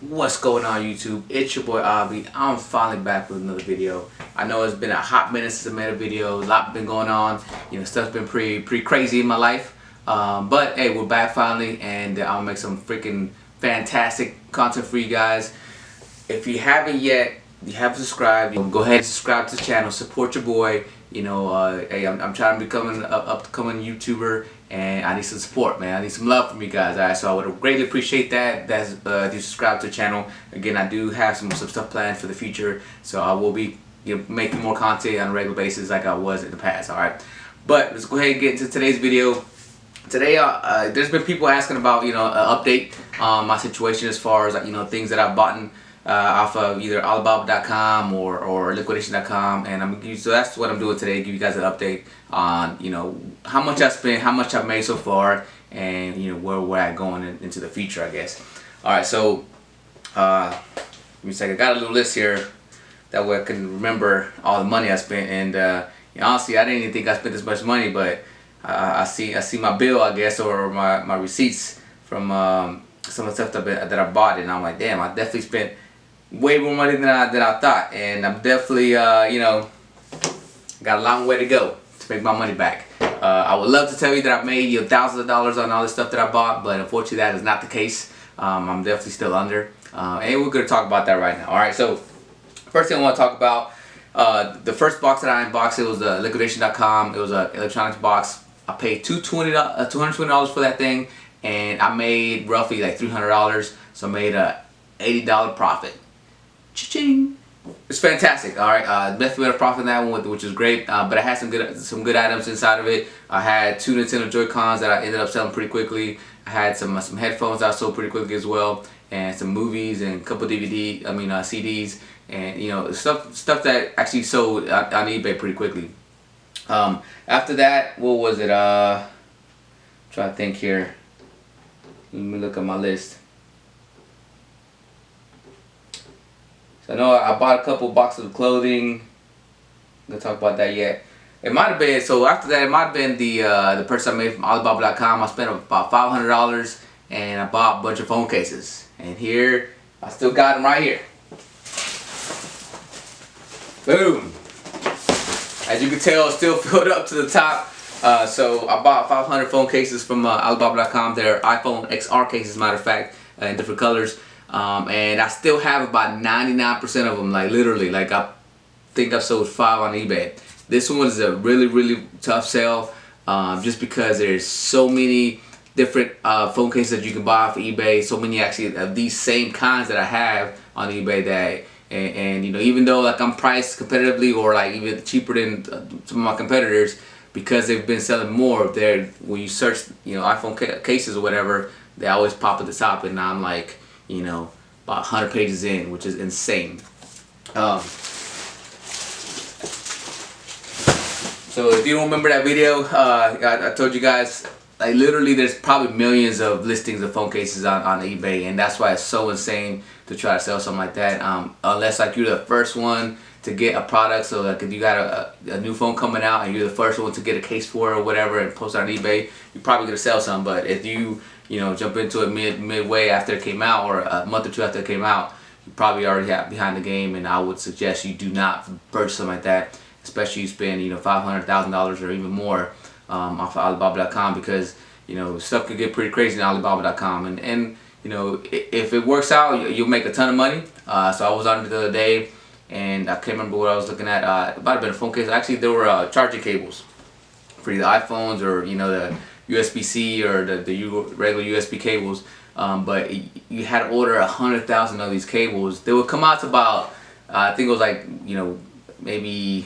What's going on, YouTube? It's your boy Avi. I'm finally back with another video. I know it's been a hot minute since I made a video. A lot been going on. Stuff's been pretty crazy in my life. But hey, we're back finally, and I'm gonna make some freaking fantastic content for you guys. If you haven't yet, you haven't subscribed, go ahead and subscribe to the channel. Support your boy. Hey, I'm trying to become an upcoming YouTuber, and I need some support, man. I need some love from you guys. Alright, so I would greatly appreciate that. If you subscribe to the channel. Again, I do have some stuff planned for the future, so I will be making more content on a regular basis like I was in the past. Alright, but let's go ahead and get into today's video. Today, there's been people asking about an update on my situation as far as things that I've bought off of either Alibaba.com or liquidation.com, and so that's what I'm doing today. Give you guys an update on how much I spent, how much I've made so far, and where we're at going into the future, I guess. All right, so give me a second. I got a little list here that way I can remember all the money I spent, and honestly, I didn't even think I spent this much money, but I see my bill, I guess, or my receipts from some of the stuff that I bought, and I'm like, damn, I definitely spent way more money than I thought, and I'm definitely got a long way to go to make my money back. I would love to tell you that I've made thousands of dollars on all this stuff that I bought, but unfortunately that is not the case. I'm definitely still under, and we're going to talk about that right now. All right, so first thing I want to talk about, the first box that I unboxed, it was liquidation.com. It was an electronics box. I paid $220 for that thing, and I made roughly like $300, so I made a $80 profit. Cha-ching! It's fantastic. All right, definitely made a profit in that one, which is great. But I had some good items inside of it. I had 2 Nintendo Joy-Cons that I ended up selling pretty quickly. I had some headphones that I sold pretty quickly as well, and some movies and a couple CDs, and stuff that actually sold on eBay pretty quickly. After that, what was it? Trying to think here. Let me look at my list. So I know I bought a couple boxes of clothing. I'm gonna talk about that yet. It might have been, so after that, it might have been the purchase I made from Alibaba.com. I spent about $500, and I bought a bunch of phone cases. And here, I still got them right here. Boom! As you can tell, it's still filled up to the top. So I bought 500 phone cases from Alibaba.com. They're iPhone XR cases, matter of fact, in different colors. And I still have about 99% of them, like literally, like I think I've sold 5 on eBay. This one was a really tough sell, just because there's so many different phone cases that you can buy off of eBay. So many actually of these same kinds that I have on eBay that, and even though like I'm priced competitively or like even cheaper than some of my competitors, because they've been selling more, when you search iPhone cases or whatever, they always pop at the top, and I'm like about 100 pages in, which is insane. So if you don't remember that video, I told you guys, like literally there's probably millions of listings of phone cases on eBay, and that's why it's so insane to try to sell something like that, unless like you're the first one to get a product. So like if you got a new phone coming out and you're the first one to get a case for it or whatever and post it on eBay, you're probably gonna sell some. But if you jump into it midway after it came out, or a month or two after it came out, you probably already have behind the game, and I would suggest you do not purchase something like that, especially you spend $500,000 or even more off of Alibaba.com, because stuff could get pretty crazy on Alibaba.com, and if it works out, you'll make a ton of money. So I was on it the other day, and I can't remember what I was looking at. It might have been a phone case. Actually, there were charging cables for either iPhones or the USB-C or the regular USB cables, but you had to order 100,000 of these cables. They would come out to about I think it was like maybe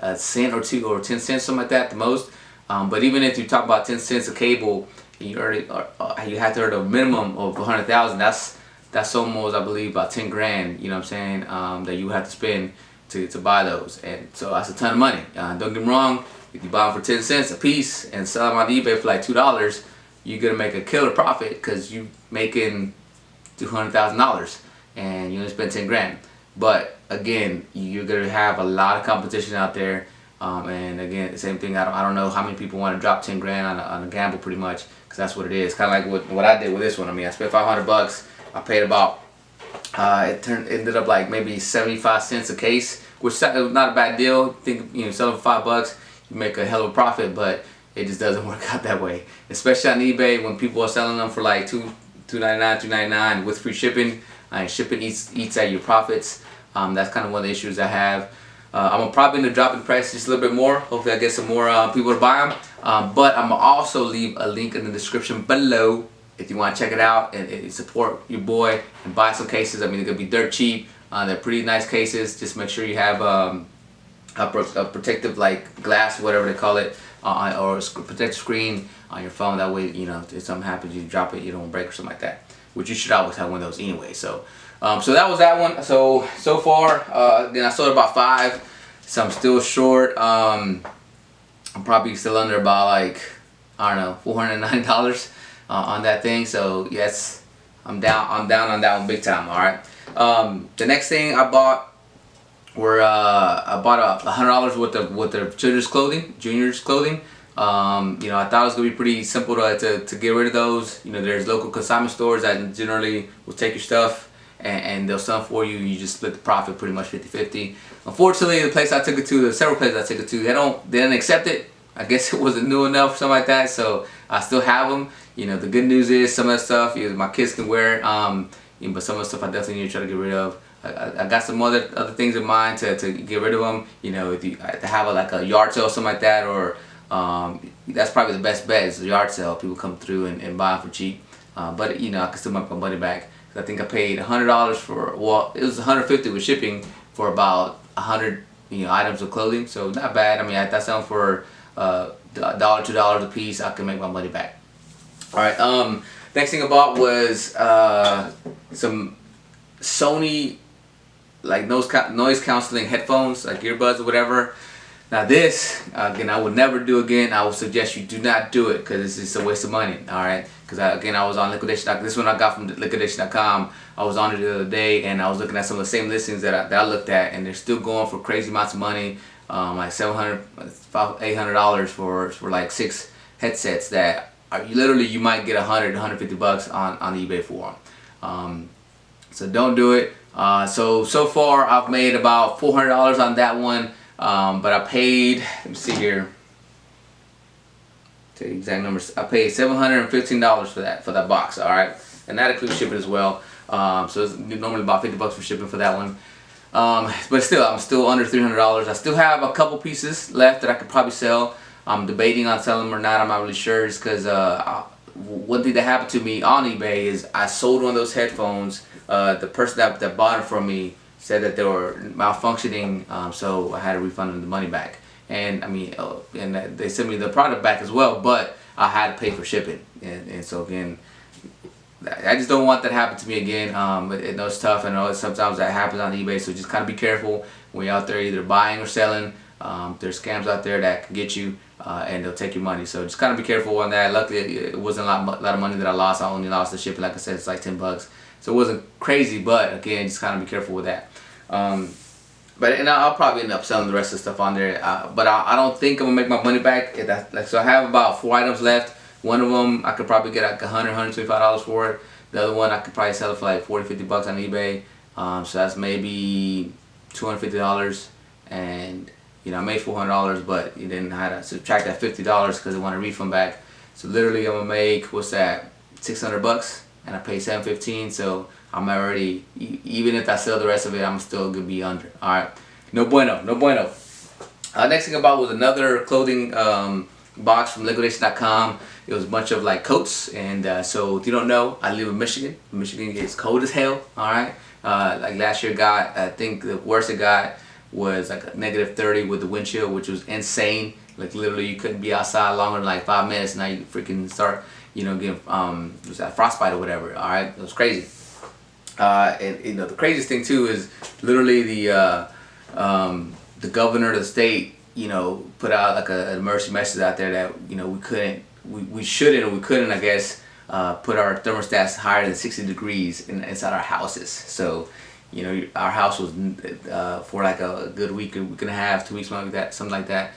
a cent or 2 or 10 cents, something like that, the most. But even if you talk about 10 cents a cable, you have to earn a minimum of 100,000. That's almost, I believe, about 10 grand. You know what I'm saying? That you have to spend to buy those, and so that's a ton of money. Don't get me wrong. If you buy them for 10 cents a piece and sell them on eBay for like $2, you're gonna make a killer profit, because you making $200,000 and you only spend 10 grand. But again, you're gonna have a lot of competition out there, and again, the same thing. I don't know how many people want to drop 10 grand on a gamble, pretty much, because that's what it is. Kind of like what I did with this one. I mean, I spent $500. I paid about ended up like maybe 75 cents a case, which is not a bad deal. Think, you know, selling for $5, you make a hell of a profit, but it just doesn't work out that way. Especially on eBay when people are selling them for like $2.99 with free shipping. Shipping eats at your profits. That's kind of one of the issues I have. I'm probably going to drop in price just a little bit more. Hopefully I get some more people to buy them. But I'm going to also leave a link in the description below if you want to check it out and support your boy and buy some cases. I mean, they're going to be dirt cheap. They're pretty nice cases. Just make sure you have a protective, like, glass, whatever they call it, or a protective screen on your phone. That way, you know, if something happens, you drop it, you don't break or something like that. Which you should always have one of those anyway. So that was that one. So far, then I sold about 5. So I'm still short. I'm probably still under about, like, I don't know, $409 on that thing. So yes, I'm down on that one big time. All right. The next thing I bought were I bought $100 worth of children's clothing, juniors clothing. You know, I thought it was gonna be pretty simple to get rid of those. You know, there's local consignment stores that generally will take your stuff and they'll sell for you. You just split the profit pretty much 50-50. Unfortunately, the place I took it to, the several places I took it to, they didn't accept it. I guess it wasn't new enough or something like that. So I still have them. You know, the good news is some of the stuff my kids can wear it. But some of the stuff I definitely need to try to get rid of. I got some other things in mind to get rid of them. You know, if you to have like a yard sale or something like that, or that's probably the best bet is the yard sale. People come through and buy them for cheap. But you know, I can still make my money back. I think I paid $100 for, well, it was $150 with shipping for about 100 items of clothing. So not bad. I mean, I sell them for $1, $2 a piece. I can make my money back. All right. Next thing I bought was some Sony like noise canceling headphones, like earbuds or whatever. Now this, again, I would never do again. I would suggest you do not do it because it's just a waste of money. All right, because again, I was on liquidation. This one I got from liquidation.com. I was on it the other day and I was looking at some of the same listings that I looked at, and they're still going for crazy amounts of money, like $700, $800 for like 6 headsets that are literally you might get $100, $150 on eBay for them. So don't do it. So far I've made about $400 on that one. But I paid, let me see here, tell you exact numbers. I paid $715 for that box, all right, and that includes shipping as well. So it's normally about $50 for shipping for that one. But still, I'm still under $300. I still have a couple pieces left that I could probably sell. I'm debating on selling them or not. I'm not really sure, just because one thing that happened to me on eBay is I sold one of those headphones. The person that bought it from me said that they were malfunctioning, so I had to refund them the money back. And I mean, and they sent me the product back as well, but I had to pay for shipping. And so again, I just don't want that to happen to me again. I know it's tough. I know sometimes that happens on eBay, so just kind of be careful when you're out there either buying or selling. There's scams out there that can get you, and they'll take your money. So just kind of be careful on that. Luckily, it wasn't a lot of money that I lost. I only lost the shipping. Like I said, it's like $10. So it wasn't crazy, but again, just kind of be careful with that. And I'll probably end up selling the rest of the stuff on there. But I don't think I'm gonna make my money back. So I have about 4 items left. One of them I could probably get like $100, $125 for it. The other one I could probably sell it for like $40, $50 on eBay. So that's maybe $250. And you know, I made $400, but you didn't have to subtract that $50 because I want a refund back. So literally, I'm gonna make, what's that, $600, and I paid $715. So I'm already, even if I sell the rest of it, I'm still gonna be under. All right, no bueno, no bueno. Next thing I bought was another clothing box from liquidation.com. It was a bunch of like coats, and so if you don't know, I live in Michigan. Michigan gets cold as hell. All right, like last year I think the worst it got was like a -30 with the wind chill, which was insane. Like literally you couldn't be outside longer than like 5 minutes. Now you freaking start, you know, getting was that frostbite or whatever. All right, it was crazy. And you know, the craziest thing too is literally the governor of the state, you know, put out like an emergency message out there that, you know, we shouldn't or we couldn't, I guess, put our thermostats higher than 60 degrees inside our houses. So, you know, our house was for like a good week and a half, 2 weeks, something like that.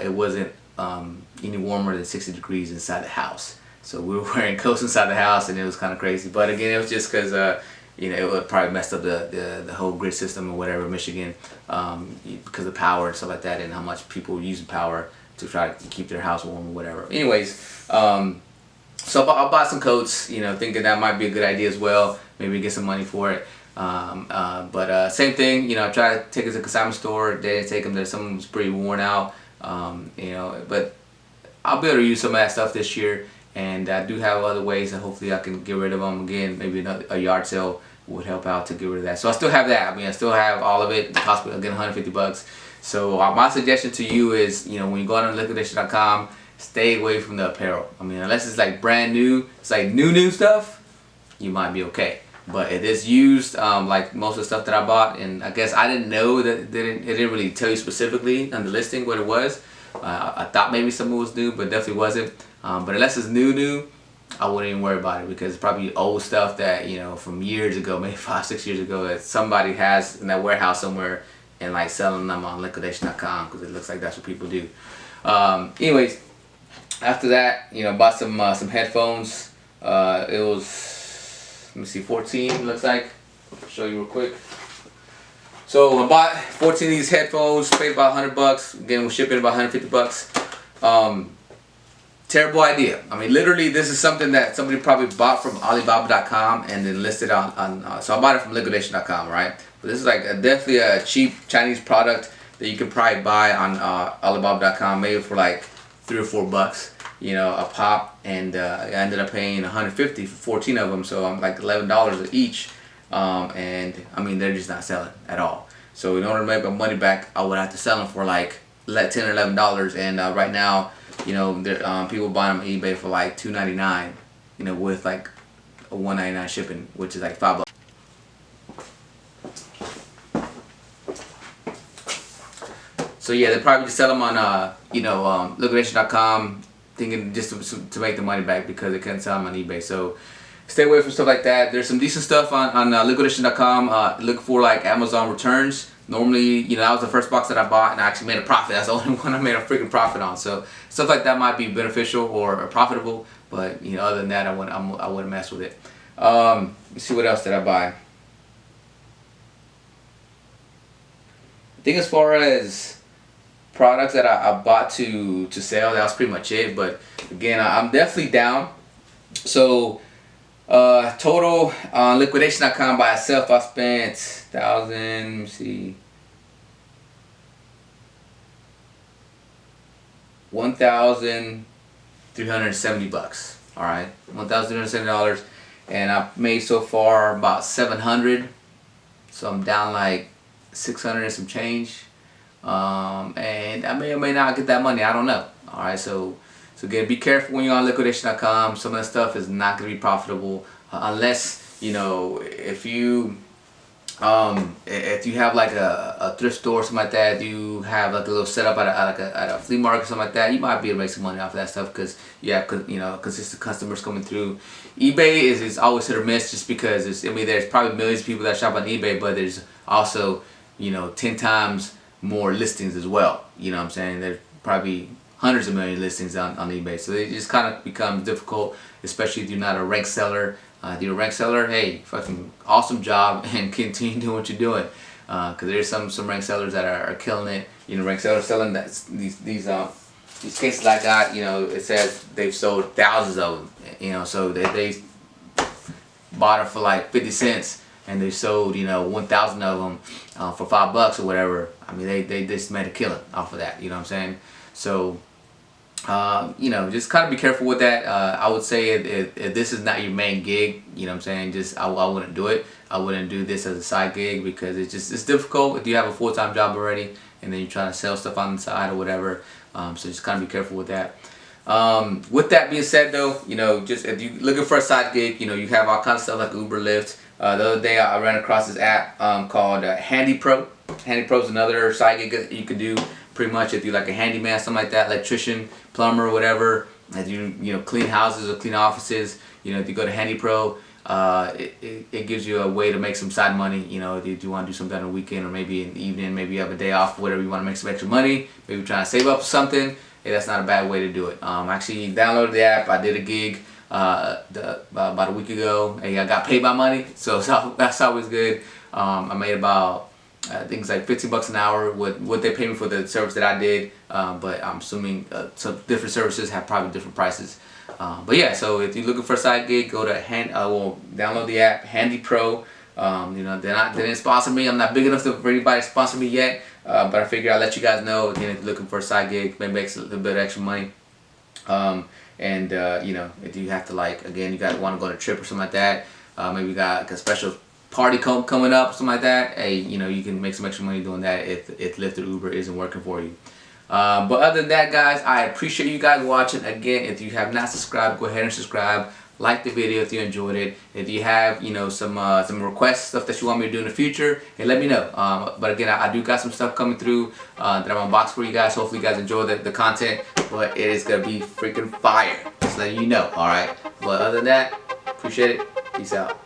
It wasn't any warmer than 60 degrees inside the house. So we were wearing coats inside the house, and it was kind of crazy. But again, it was just because you know, it would probably mess up the whole grid system or whatever in Michigan, because of power and stuff like that, and how much people use power to try to keep their house warm or whatever. Anyways, so I bought some coats, you know, thinking that might be a good idea as well. Maybe get some money for it. But same thing, you know, I try to take it to a consignment store. They didn't take them there. Some of them's pretty worn out, you know, but I'll be able to use some of that stuff this year. And I do have other ways that hopefully I can get rid of them again. Maybe a yard sale would help out to get rid of that. So I still have that. I mean, I still have all of it. Possibly again $150. So my suggestion to you is, you know, when you go on liquidation.com, stay away from the apparel. I mean, unless it's like brand new, it's like new stuff, you might be okay. But it is used, like most of the stuff that I bought, and I guess I didn't know that it didn't really tell you specifically on the listing what it was. I thought maybe some of it was new, but definitely wasn't. But unless it's new, I wouldn't even worry about it, because it's probably old stuff that, you know, from years ago, maybe 5-6 years ago, that somebody has in that warehouse somewhere and like selling them on liquidation.com, because it looks like that's what people do. Anyways, after that, you know, bought some headphones. It was, let me see, 14 looks like. I'll show you real quick. So I bought 14 of these headphones, paid about $100. Again, we're shipping about $150. Terrible idea. I mean, literally, this is something that somebody probably bought from Alibaba.com and then listed on so I bought it from liquidation.com, right? But this is like definitely a cheap Chinese product that you can probably buy on Alibaba.com, maybe for like $3 or $4, you know, a pop. And I ended up paying $150 for 14 of them, so I'm like $11 each. And I mean, they're just not selling at all. So in order to make my money back, I would have to sell them for like $10 or $11. And right now, you know, people buying them on eBay for like $2.99, you know, with like a $1.99 shipping, which is like $5. So yeah, they probably just sell them on you know, liquidation.com, thinking just to make the money back, because they couldn't sell them on eBay. So stay away from stuff like that. There's some decent stuff on liquidation.com. Look for like Amazon returns. Normally, you know, that was the first box that I bought, and I actually made a profit. That's the only one I made a freaking profit on. So stuff like that might be beneficial or profitable, but you know, other than that, I wouldn't mess with it. Let's see, what else did I buy? I think as far as products that I bought to sell, that was pretty much it. But again, I'm definitely down. So total on liquidation.com by itself, I spent let me see, $1,370. All right, $1,370, and I've made so far about $700. So I'm down like 600 and some change. And I may or may not get that money. I don't know. All right, so again, be careful when you're on liquidation.com. Some of that stuff is not going to be profitable unless, you know, if you have like a thrift store or something like that, you have like a little setup at a flea market or something like that, you might be able to make some money off of that stuff, because you have, you know, consistent customers coming through. eBay is always hit or miss, just because I mean, there's probably millions of people that shop on eBay, but there's also, you know, 10 times more listings as well. You know what I'm saying? There's probably hundreds of million listings on eBay, so it just kind of becomes difficult, especially if you're not a rank seller. If you're a rank seller, hey, fucking awesome job, and continue doing what you're doing, because there's some rank sellers that are killing it. You know, rank sellers selling these cases I got. You know, it says they've sold thousands of them. You know, so they bought it for like 50 cents, and they sold, you know, 1,000 of them for $5 or whatever. I mean, they just made a killing off of that. You know what I'm saying? So, you know, just kind of be careful with that. I would say if this is not your main gig, you know what I'm saying, just I wouldn't do it. I wouldn't do this as a side gig, because it's difficult if you have a full-time job already and then you're trying to sell stuff on the side or whatever. So just kind of be careful with that. With that being said, though, you know, just if you're looking for a side gig, you know, you have all kinds of stuff like Uber, Lyft. The other day I ran across this app called HandyPro. HandyPro is another side gig that you could do. Pretty much if you're like a handyman, something like that, electrician, plumber, whatever, if you know, clean houses or clean offices, you know, if you go to HandyPro, it gives you a way to make some side money. You know, if you want to do something on the weekend, or maybe in the evening, maybe you have a day off, whatever, you want to make some extra money, maybe trying to save up for something, hey, that's not a bad way to do it. I actually downloaded the app. I did a gig about a week ago. Hey, I got paid my money, so that's always good. I made about I think it's like 15 bucks an hour with what they pay me for the service that I did, but I'm assuming some different services have probably different prices. But yeah, so if you're looking for a side gig, go to download the app HandyPro. You know, they didn't sponsor me. I'm not big enough for anybody to sponsor me yet, but I figure I'll let you guys know. Again, if you're looking for a side gig, maybe make a little bit of extra money. You know, if you have to, like, again, you guys want to go on a trip or something like that, maybe you got like a special party coming up, something like that. Hey, you know, you can make some extra money doing that if Lyft or Uber isn't working for you. But other than that, guys, I appreciate you guys watching. Again, if you have not subscribed, go ahead and subscribe. Like the video if you enjoyed it. If you have, you know, some requests, stuff that you want me to do in the future, hey, let me know. But again, I do got some stuff coming through that I'm unboxing for you guys. Hopefully you guys enjoy the content, but it is going to be freaking fire. Just letting you know, alright? But other than that, appreciate it. Peace out.